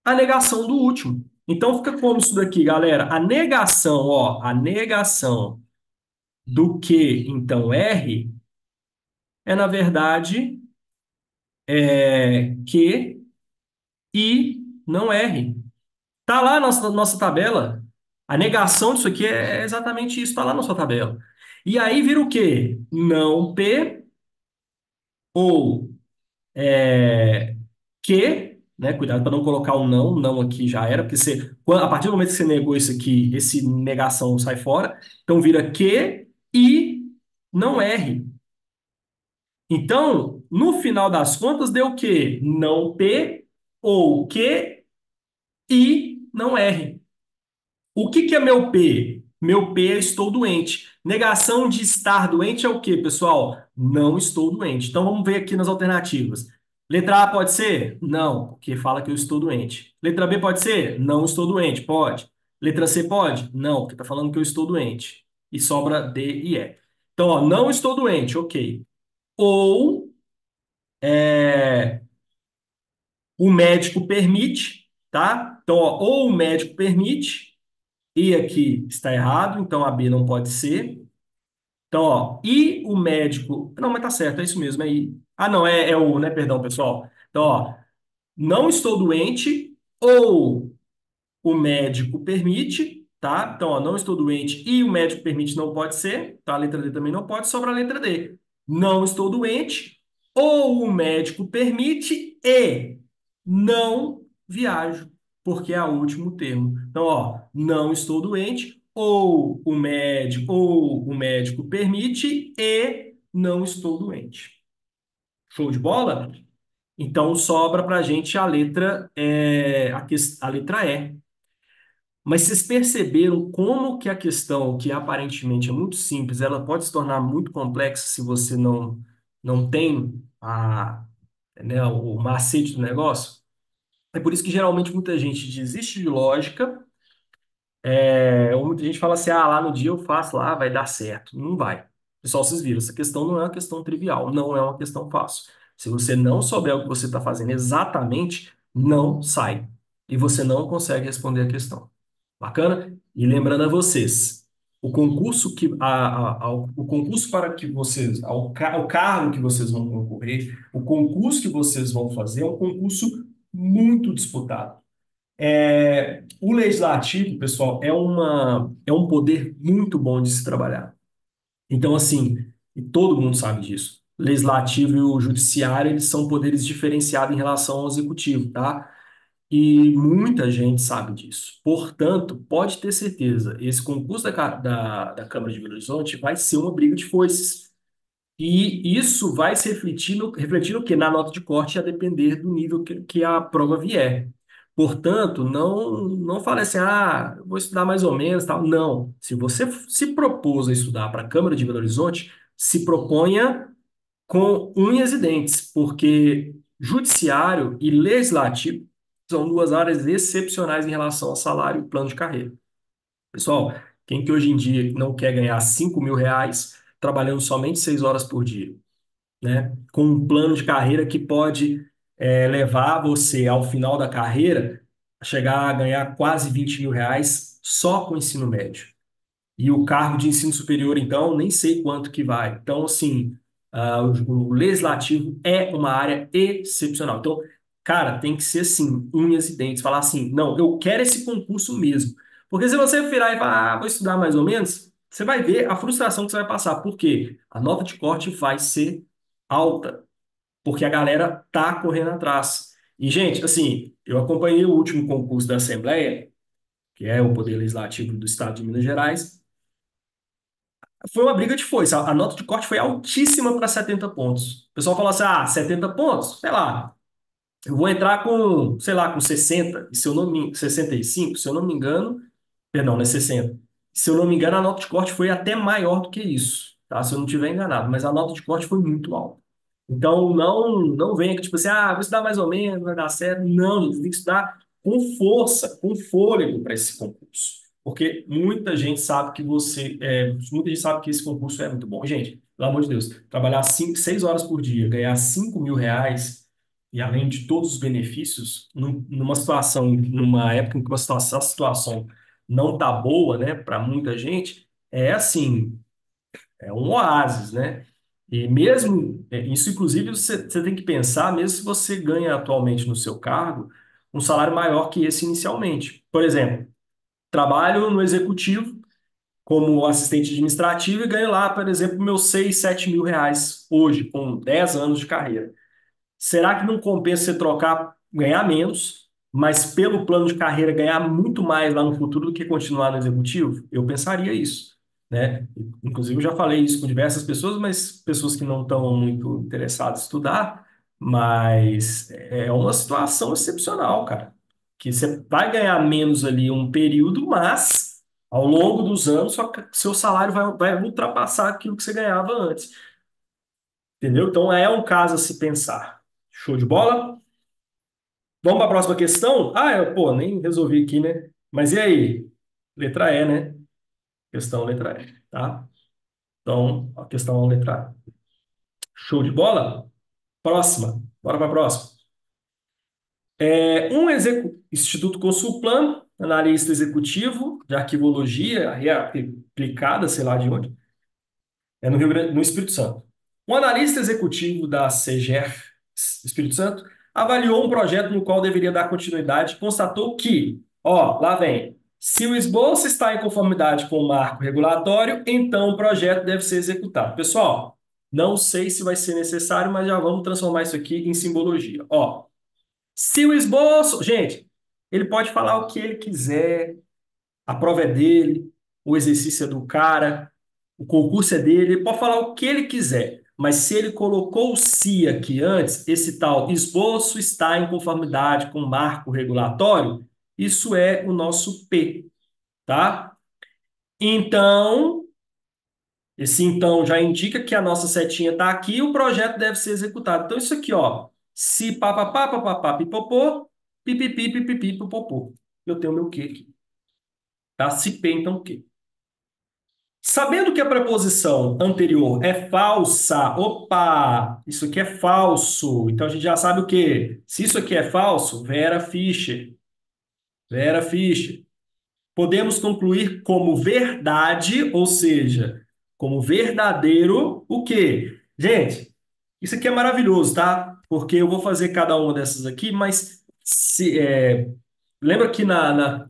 a negação do último. Então fica como isso daqui, galera? A negação, ó, a negação do que, então, R, é na verdade que e não R. Tá lá na nossa tabela. A negação disso aqui é exatamente isso, tá lá na sua tabela. E aí vira o quê? Não P ou é, que, né? Cuidado para não colocar o não, não aqui já era, porque você, a partir do momento que você negou isso aqui, esse negação sai fora, então vira que e não R. Então, no final das contas, deu o quê? Não P ou que e não R. O que que é meu P? Meu P é estou doente. Negação de estar doente é o quê, pessoal? Não estou doente. Então vamos ver aqui nas alternativas. Letra A pode ser? Não, porque fala que eu estou doente. Letra B pode ser? Não estou doente. Pode. Letra C pode? Não, porque está falando que eu estou doente. E sobra D e E. Então, ó, não estou doente, ok. Ou o médico permite, tá? Então, ó, ou o médico permite. E aqui está errado, então a B não pode ser. Então, ó, e o médico. Não, mas tá certo, é isso mesmo. Ah, não, é o, né? Perdão, pessoal. Então, ó, não estou doente, ou o médico permite, tá? Então, ó, não estou doente e o médico permite não pode ser, tá? A letra D também não pode, sobra a letra D. Não estou doente, ou o médico permite e não viajo, porque é o último termo. Então, ó, não estou doente, ou o médico permite e não estou doente. Show de bola? Então sobra para a gente a letra, a letra E. Mas vocês perceberam como que a questão, que aparentemente é muito simples, ela pode se tornar muito complexa se você não tem né, o macete do negócio. É por isso que geralmente muita gente desiste de lógica, ou muita gente fala assim, ah, lá no dia eu faço lá, vai dar certo. Não vai. Pessoal, vocês viram, essa questão não é uma questão trivial, não é uma questão fácil. Se você não souber o que você está fazendo exatamente, não sai. E você não consegue responder a questão. Bacana? E lembrando a vocês, o concurso para que vocês, o cargo que vocês vão concorrer, o concurso que vocês vão fazer é um concurso muito disputado. O legislativo, pessoal, é um poder muito bom de se trabalhar. Então, assim, e todo mundo sabe disso. O legislativo e o judiciário, eles são poderes diferenciados em relação ao executivo, tá? E muita gente sabe disso. Portanto, pode ter certeza, esse concurso da Câmara de Belo Horizonte vai ser uma briga de foices. E isso vai se refletir no quê? Na nota de corte, a depender do nível que a prova vier. Portanto, não fale assim, ah, eu vou estudar mais ou menos, tal. Não. Se você se propôs a estudar para a Câmara de Belo Horizonte, se proponha com unhas e dentes, porque judiciário e legislativo são duas áreas excepcionais em relação ao salário e plano de carreira. Pessoal, quem que hoje em dia não quer ganhar R$ 5.000 trabalhando somente 6 horas por dia, né? Com um plano de carreira que pode levar você ao final da carreira a chegar a ganhar quase R$ 20.000 só com o ensino médio. E o cargo de ensino superior, então, nem sei quanto que vai. Então, assim, o legislativo é uma área excepcional. Então, cara, tem que ser assim, unhas e dentes, falar assim, não, eu quero esse concurso mesmo. Porque se você virar e falar, ah, vou estudar mais ou menos, você vai ver a frustração que você vai passar. Por quê? A nota de corte vai ser alta, porque a galera tá correndo atrás. E, gente, assim, eu acompanhei o último concurso da Assembleia, que é o Poder Legislativo do Estado de Minas Gerais. Foi uma briga de foice. A nota de corte foi altíssima para 70 pontos. O pessoal falou assim: ah, 70 pontos? Sei lá. Eu vou entrar com, sei lá, com 60, e se eu não me, 65, se eu não me engano, perdão, não é 60. Se eu não me engano, a nota de corte foi até maior do que isso, tá? Se eu não estiver enganado, mas a nota de corte foi muito alta. Então, não venha que, tipo assim, ah, vou estudar mais ou menos, vai dar certo. Não, gente, você tem que estudar com força, com fôlego para esse concurso. Porque muita gente sabe que muita gente sabe que esse concurso é muito bom. Gente, pelo amor de Deus, trabalhar 6 horas por dia, ganhar R$ 5.000 e além de todos os benefícios, numa situação, numa época em que a situação não tá boa, né, para muita gente, é assim, é um oásis, né? E mesmo, isso inclusive você tem que pensar, mesmo se você ganha atualmente no seu cargo, um salário maior que esse inicialmente. Por exemplo, trabalho no executivo como assistente administrativo e ganho lá, por exemplo, meus 6, 7 mil reais hoje, com 10 anos de carreira. Será que não compensa você trocar, ganhar menos, mas pelo plano de carreira ganhar muito mais lá no futuro do que continuar no executivo? Eu pensaria isso, né? Inclusive, eu já falei isso com diversas pessoas, mas pessoas que não estão muito interessadas em estudar, mas é uma situação excepcional, cara. Que você vai ganhar menos ali um período, mas ao longo dos anos, seu salário vai ultrapassar aquilo que você ganhava antes. Entendeu? Então é um caso a se pensar. Show de bola? Vamos para a próxima questão? Ah, pô, nem resolvi aqui, né? Mas e aí? Letra E, né? Questão letra E, tá? Então, a questão é letra A. Show de bola? Próxima. Bora para a próxima. Instituto Consulplan, analista executivo de arquivologia, aplicada, sei lá de onde, no Rio Grande, no Espírito Santo. Um analista executivo da CGR Espírito Santo avaliou um projeto no qual deveria dar continuidade e constatou que, ó, lá vem, se o esboço está em conformidade com o marco regulatório, então o projeto deve ser executado. Pessoal, não sei se vai ser necessário, mas já vamos transformar isso aqui em simbologia. Ó, se o esboço, gente, ele pode falar o que ele quiser, a prova é dele, o exercício é do cara, o concurso é dele, ele pode falar o que ele quiser, mas se ele colocou o se aqui antes, esse tal esboço está em conformidade com o marco regulatório, isso é o nosso P, tá? Então, esse então já indica que a nossa setinha está aqui e o projeto deve ser executado. Então, isso aqui, ó. Se papapá, papapá, pipopô, pipipi, pipipi, popopô. Eu tenho meu que aqui. Tá? Se P, então que. Sabendo que a preposição anterior é falsa, opa, isso aqui é falso. Então a gente já sabe o quê? Se isso aqui é falso, Vera Fischer. Vera Fischer. Podemos concluir como verdade, ou seja, como verdadeiro, o quê? Gente, isso aqui é maravilhoso, tá? Porque eu vou fazer cada uma dessas aqui, mas lembra que na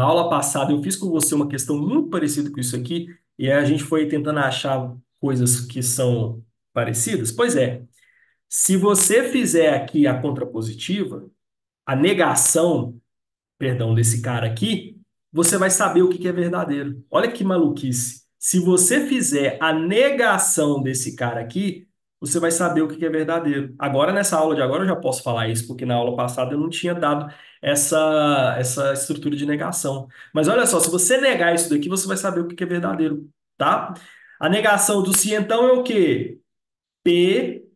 aula passada eu fiz com você uma questão muito parecida com isso aqui, e aí a gente foi tentando achar coisas que são parecidas? Pois é, se você fizer aqui a contrapositiva, a negação, perdão, desse cara aqui, você vai saber o que que é verdadeiro. Olha que maluquice. Se você fizer a negação desse cara aqui, você vai saber o que que é verdadeiro. Agora, nessa aula de agora, eu já posso falar isso, porque na aula passada eu não tinha dado essa estrutura de negação. Mas olha só, se você negar isso daqui, você vai saber o que que é verdadeiro, tá? A negação do se então é o quê? P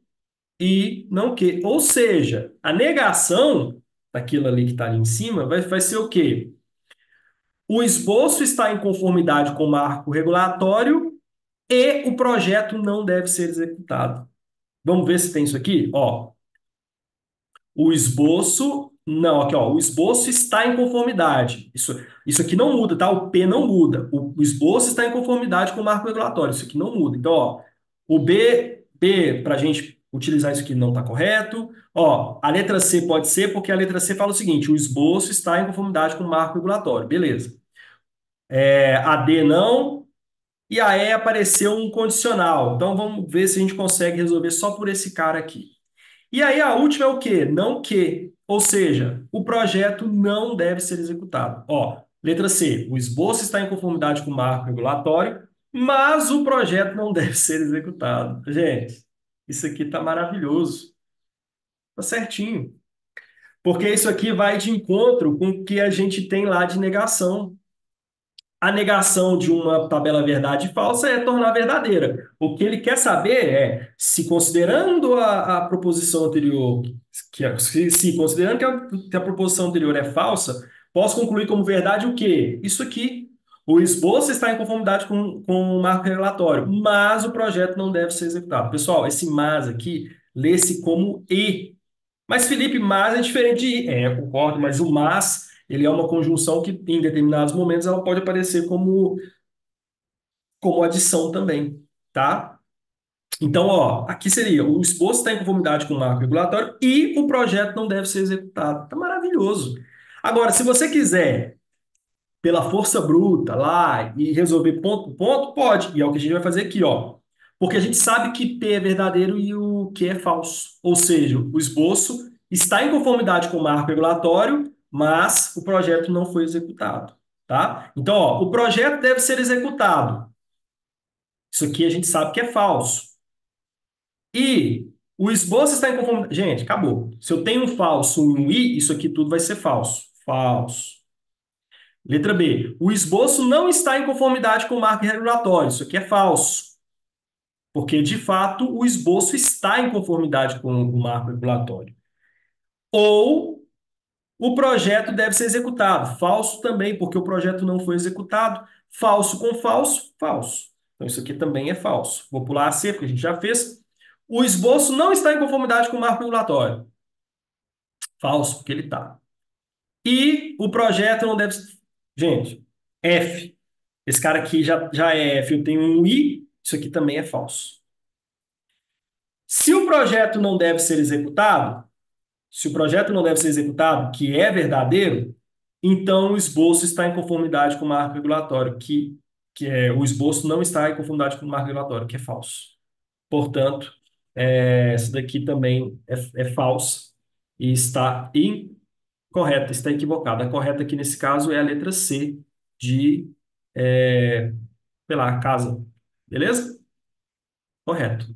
e não que. Ou seja, a negação daquilo ali que está ali em cima vai ser o quê? O esboço está em conformidade com o marco regulatório e o projeto não deve ser executado. Vamos ver se tem isso aqui? Ó, o esboço, não, aqui, ó, o esboço está em conformidade. Isso aqui não muda, tá? O P não muda. O esboço está em conformidade com o marco regulatório. Isso aqui não muda. Então, ó, o B, para a gente utilizar isso aqui não está correto. Ó, a letra C pode ser, porque a letra C fala o seguinte: o esboço está em conformidade com o marco regulatório. Beleza. A D não. E a E apareceu um condicional. Então vamos ver se a gente consegue resolver só por esse cara aqui. E aí a última é o quê? Não que. Ou seja, o projeto não deve ser executado. Ó, letra C. O esboço está em conformidade com o marco regulatório, mas o projeto não deve ser executado. Gente, isso aqui tá maravilhoso. Tá certinho. Porque isso aqui vai de encontro com o que a gente tem lá de negação. A negação de uma tabela verdade e falsa é tornar verdadeira. O que ele quer saber é se considerando a proposição anterior, se considerando que a proposição anterior é falsa, posso concluir como verdade o quê? Isso aqui. O esboço está em conformidade com o marco regulatório, mas o projeto não deve ser executado. Pessoal, esse mas aqui lê-se como e. Mas, Felipe, mas é diferente de ir. Eu concordo, mas o mas, ele é uma conjunção que, em determinados momentos, ela pode aparecer como adição também, tá? Então, ó, aqui seria, o esboço está em conformidade com o marco regulatório e o projeto não deve ser executado. Tá maravilhoso. Agora, se você quiser, pela força bruta lá e resolver ponto por ponto, pode. E é o que a gente vai fazer aqui, ó. Porque a gente sabe que P é verdadeiro e o Q é falso. Ou seja, o esboço está em conformidade com o marco regulatório, mas o projeto não foi executado, tá? Então, ó, o projeto deve ser executado. Isso aqui a gente sabe que é falso. E o esboço está em conformidade. Gente, acabou. Se eu tenho um falso, um i, isso aqui tudo vai ser falso. Falso. Letra B. O esboço não está em conformidade com o marco regulatório. Isso aqui é falso. Porque, de fato, o esboço está em conformidade com o marco regulatório. Ou o projeto deve ser executado. Falso também, porque o projeto não foi executado. Falso com falso, falso. Então, isso aqui também é falso. Vou pular a C, porque a gente já fez. O esboço não está em conformidade com o marco regulatório. Falso, porque ele está. E o projeto não deve. Gente, F. Esse cara aqui já é F, eu tenho um I, isso aqui também é falso. Se o projeto não deve ser executado, se o projeto não deve ser executado, que é verdadeiro, então o esboço está em conformidade com o marco regulatório, que o esboço não está em conformidade com o marco regulatório, que é falso. Portanto, essa daqui também é falsa e está incorreta, está equivocada. A correta aqui nesse caso é a letra C de, é, sei lá, casa. Beleza? Correto.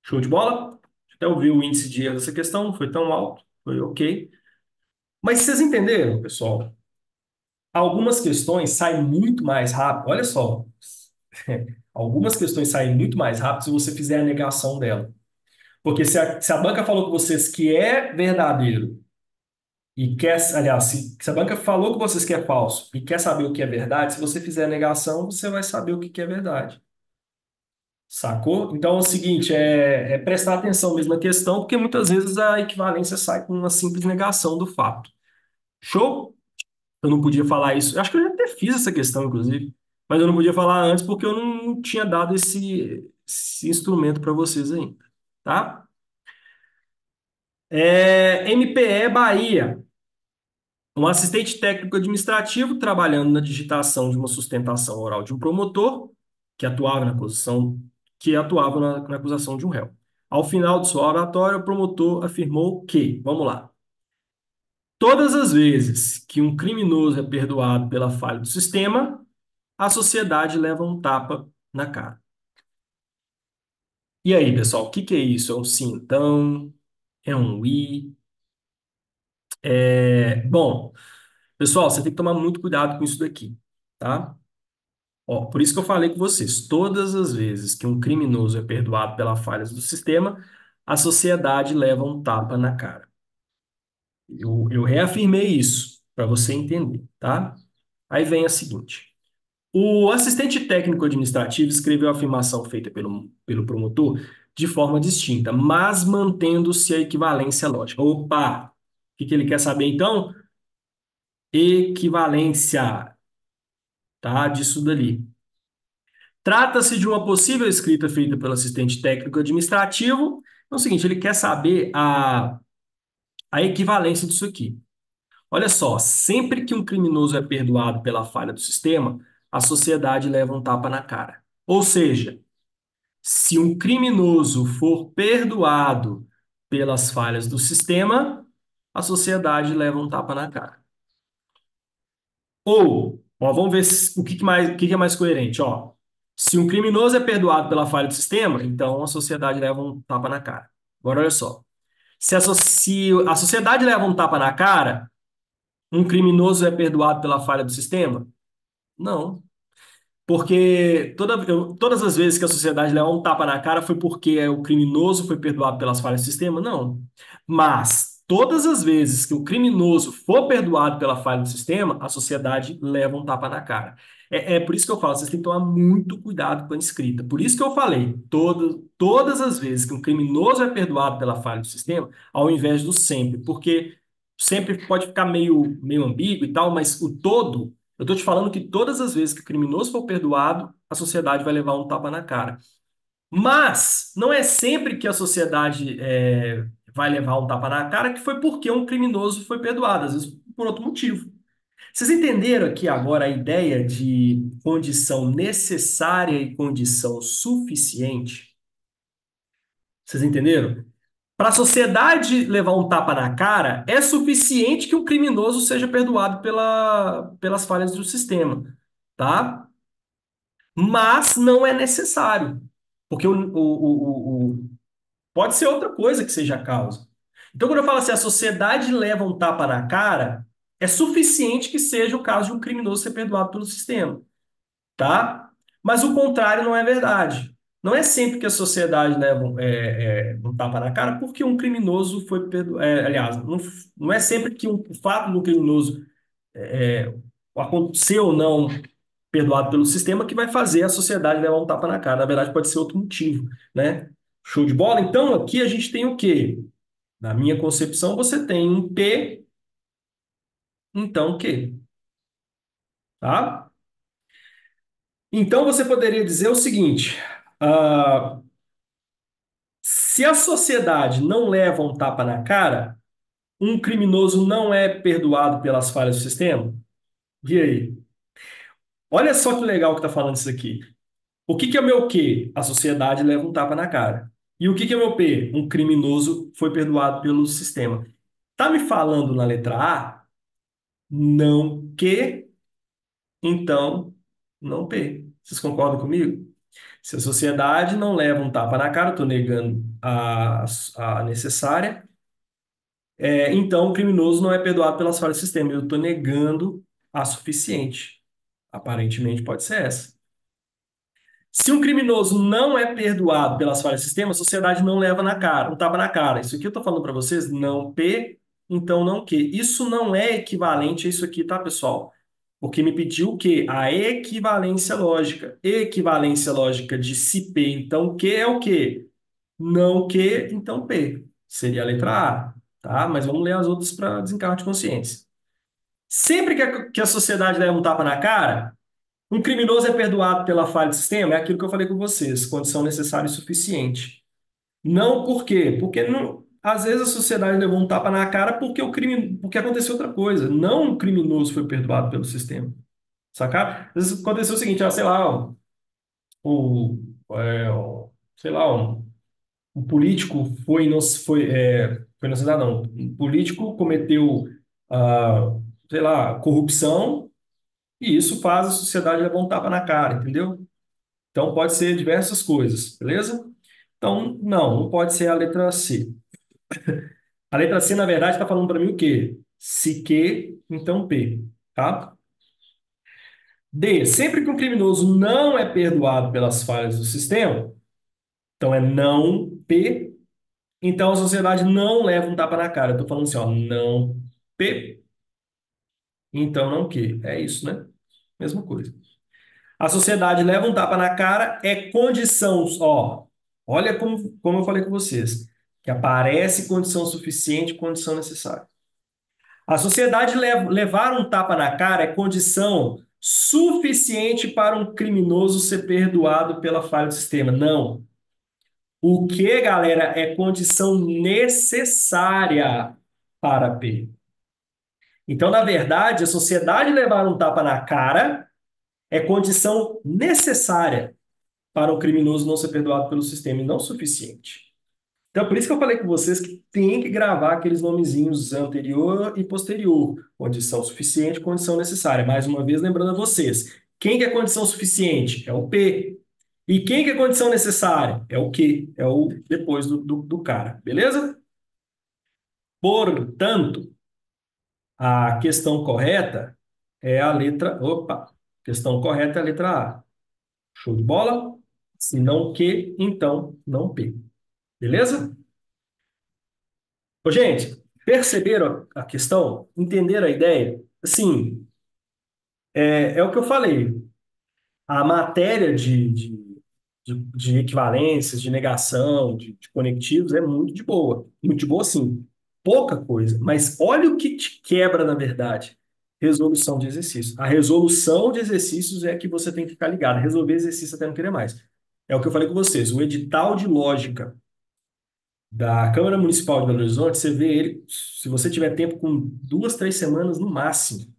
Show de bola? Até ouvi o índice de erro dessa questão, não foi tão alto, foi ok. Mas vocês entenderam, pessoal? Algumas questões saem muito mais rápido. Olha só. Algumas questões saem muito mais rápido se você fizer a negação dela. Porque se a banca falou com vocês que é verdadeiro e quer, aliás, se a banca falou com vocês que é falso e quer saber o que é verdade, se você fizer a negação, você vai saber o que que é verdade. Sacou? Então é o seguinte, é prestar atenção mesmo na questão, porque muitas vezes a equivalência sai com uma simples negação do fato. Show? Eu não podia falar isso. Eu acho que eu já até fiz essa questão, inclusive, mas eu não podia falar antes porque eu não tinha dado esse instrumento para vocês ainda, tá? MPE Bahia. Um assistente técnico administrativo trabalhando na digitação de uma sustentação oral de um promotor que atuava na acusação de um réu. Ao final de sua oratória, o promotor afirmou que, vamos lá, todas as vezes que um criminoso é perdoado pela falha do sistema, a sociedade leva um tapa na cara. E aí, pessoal, o que que é isso? É um sim, então? É um i? Bom, pessoal, você tem que tomar muito cuidado com isso daqui, tá? Ó, por isso que eu falei com vocês, todas as vezes que um criminoso é perdoado pelas falhas do sistema, a sociedade leva um tapa na cara. Eu reafirmei isso para você entender, tá? Aí vem a seguinte. O assistente técnico administrativo escreveu a afirmação feita pelo promotor de forma distinta, mas mantendo-se a equivalência lógica. Opa! O que que ele quer saber então? Equivalência, tá? Disso dali. Trata-se de uma possível escrita feita pelo assistente técnico administrativo. É o seguinte, ele quer saber a equivalência disso aqui. Olha só, sempre que um criminoso é perdoado pela falha do sistema, a sociedade leva um tapa na cara. Ou seja, se um criminoso for perdoado pelas falhas do sistema, a sociedade leva um tapa na cara. Ou, ó, vamos ver o que que é mais coerente, ó. Se um criminoso é perdoado pela falha do sistema, então a sociedade leva um tapa na cara. Agora, olha só. Se a sociedade leva um tapa na cara, um criminoso é perdoado pela falha do sistema? Não. Porque todas as vezes que a sociedade leva um tapa na cara foi porque o criminoso foi perdoado pelas falhas do sistema? Não. Mas todas as vezes que o criminoso for perdoado pela falha do sistema, a sociedade leva um tapa na cara. É por isso que eu falo, vocês têm que tomar muito cuidado com a escrita. Por isso que eu falei, todas as vezes que um criminoso é perdoado pela falha do sistema, ao invés do sempre. Porque sempre pode ficar meio ambíguo e tal, mas o todo. Eu estou te falando que todas as vezes que o criminoso for perdoado, a sociedade vai levar um tapa na cara. Mas não é sempre que a sociedade vai levar um tapa na cara que foi porque um criminoso foi perdoado, às vezes por outro motivo. Vocês entenderam aqui agora a ideia de condição necessária e condição suficiente? Vocês entenderam? Para a sociedade levar um tapa na cara, é suficiente que o criminoso seja perdoado pelas falhas do sistema, tá? Mas não é necessário, porque pode ser outra coisa que seja a causa. Então, quando eu falo assim, a sociedade leva um tapa na cara, é suficiente que seja o caso de um criminoso ser perdoado pelo sistema, tá? Mas o contrário não é verdade. Não é sempre que a sociedade leva um tapa na cara porque um criminoso foi perdoado. Aliás, não é sempre que o fato do criminoso é, acontecer ou não perdoado pelo sistema que vai fazer a sociedade levar um tapa na cara. Na verdade, pode ser outro motivo, né? Show de bola? Então, aqui a gente tem o quê? Na minha concepção, você tem um P, então o quê? Tá? Então, você poderia dizer o seguinte: ah, se a sociedade não leva um tapa na cara, um criminoso não é perdoado pelas falhas do sistema? E aí? Olha só que legal que tá falando isso aqui. O que que é meu Q? A sociedade leva um tapa na cara. E o que que é meu P? Um criminoso foi perdoado pelo sistema. Tá me falando na letra A? Não Q, então não P. Vocês concordam comigo? Se a sociedade não leva um tapa na cara, eu estou negando a necessária, então o criminoso não é perdoado pelas falhas do sistema. Eu estou negando a suficiente. Aparentemente pode ser essa. Se um criminoso não é perdoado pelas falhas do sistema, a sociedade não leva na cara, um tapa na cara. Isso aqui eu estou falando para vocês, não P, então não Q. Isso não é equivalente a isso aqui, tá, pessoal? Porque me pediu o quê? A equivalência lógica. Equivalência lógica de se P, então Q é o quê? Não Q, então P. Seria a letra A, tá? Mas vamos ler as outras para desencargo de consciência. Sempre que a sociedade leva um tapa na cara, um criminoso é perdoado pela falha do sistema, é aquilo que eu falei com vocês, condição necessária e suficiente. Não por quê? Porque não, às vezes a sociedade levou um tapa na cara porque o crime, porque aconteceu outra coisa. Não o criminoso foi perdoado pelo sistema. Sacar? Às vezes aconteceu o seguinte, sei lá, o, sei lá, um político foi inocentado, não. Um político cometeu, sei lá, corrupção e isso faz a sociedade levar um tapa na cara, entendeu? Então, pode ser diversas coisas, beleza? Então, não pode ser a letra C. A letra C, na verdade, está falando para mim o quê? Se Q, então P, tá? D, sempre que um criminoso não é perdoado pelas falhas do sistema, então é não P, então a sociedade não leva um tapa na cara. Eu estou falando assim, ó, não P, então não Q. É isso, né? Mesma coisa. A sociedade leva um tapa na cara, é condição, ó. Olha como eu falei com vocês, que aparece condição suficiente, condição necessária. A sociedade levar um tapa na cara é condição suficiente para um criminoso ser perdoado pela falha do sistema. Não. O que, galera, é condição necessária para P. Então, na verdade, a sociedade levar um tapa na cara é condição necessária para o criminoso não ser perdoado pelo sistema e não suficiente. Então, por isso que eu falei com vocês que tem que gravar aqueles nomezinhos anterior e posterior. Condição suficiente, condição necessária. Mais uma vez, lembrando a vocês, quem que é condição suficiente? É o P. E quem que é condição necessária? É o Q. É o depois do cara. Beleza? Portanto, a questão correta é a letra... Opa! Questão correta é a letra A. Show de bola? Se não Q, então não P. Beleza? Ô, gente, perceberam a questão? Entenderam a ideia? Assim, é o que eu falei. A matéria de equivalências, de negação, de conectivos é muito de boa. Muito de boa, sim. Pouca coisa. Mas olha o que te quebra, na verdade. Resolução de exercícios. A resolução de exercícios é que você tem que ficar ligado. Resolver exercício até não querer mais. É o que eu falei com vocês. O edital de lógica da Câmara Municipal de Belo Horizonte, você vê ele, se você tiver tempo, com 2, 3 semanas no máximo.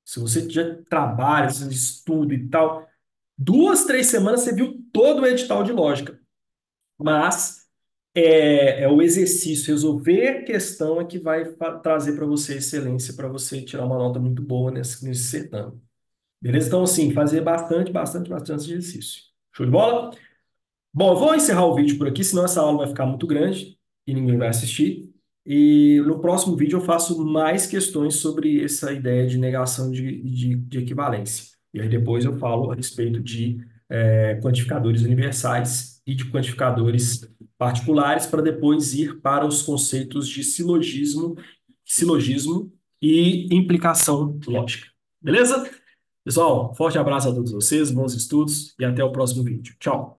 Se você já trabalha, se estuda e tal, 2, 3 semanas você viu todo o edital de lógica. Mas é o exercício, resolver questão é que vai trazer para você excelência, para você tirar uma nota muito boa nesse certame. Beleza? Então, assim, fazer bastante, bastante, bastante exercício. Show de bola? Bom, eu vou encerrar o vídeo por aqui, senão essa aula vai ficar muito grande e ninguém vai assistir. E no próximo vídeo eu faço mais questões sobre essa ideia de negação de equivalência. E aí depois eu falo a respeito de quantificadores universais e de quantificadores particulares, para depois ir para os conceitos de silogismo e implicação lógica. Beleza? Pessoal, forte abraço a todos vocês, bons estudos e até o próximo vídeo. Tchau!